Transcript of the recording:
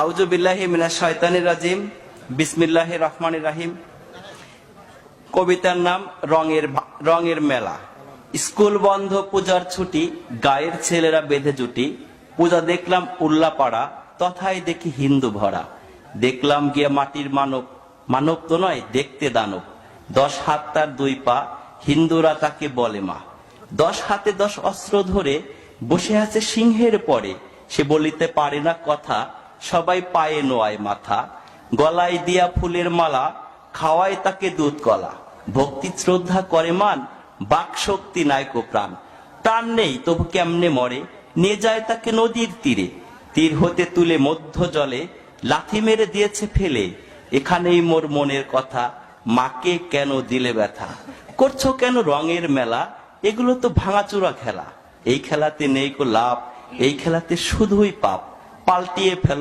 আউযু বিল্লাহি মিনাশ শাইতানির রাজিম। বিসমিল্লাহির রহমানির রহিম। কবিতার নাম রঙের মেলা। স্কুল বন্ধ, পূজার ছুটি, গায়ের ছেলেরা বেঁধে জুটি। পূজা দেখলাম উল্লাপাড়া, তথায় দেখি হিন্দু ভরা। দেখলাম গিয়ে মাটির মানব, মানব তো নয় দেখতে দানব। 10 হাত তার 2 পা, হিন্দুরা তাকে বলে মা। 10 হাতে 10 অস্ত্র ধরে বসে আছে সিংহের পরে। সে বলিতে পারে না কথা, সবাই পায়ে নোয়ায় মাথা। গলায় দিয়া ফুলের মালা, খাওয়ায় তাকে দুধ কলা। ভক্তি শ্রদ্ধা করে মান, বাক শক্তি নায়কো প্রাণ। প্রাণ নেই তবু কেমনে মরে, নিয়ে যায় তাকে নদীর তীরে। তীর হতে তুলে মধ্য জলে, লাথি মেরে দিয়েছে ফেলে। এখানেই মোর মনের কথা, মাকে কেন দিলে ব্যথা। করছো কেন রঙের মেলা, এগুলো তো ভাঙাচোরা খেলা। এই খেলাতে নেই কো লাভ, এই খেলাতে শুধুই পাপ। পাল্টিয়ে ফেলো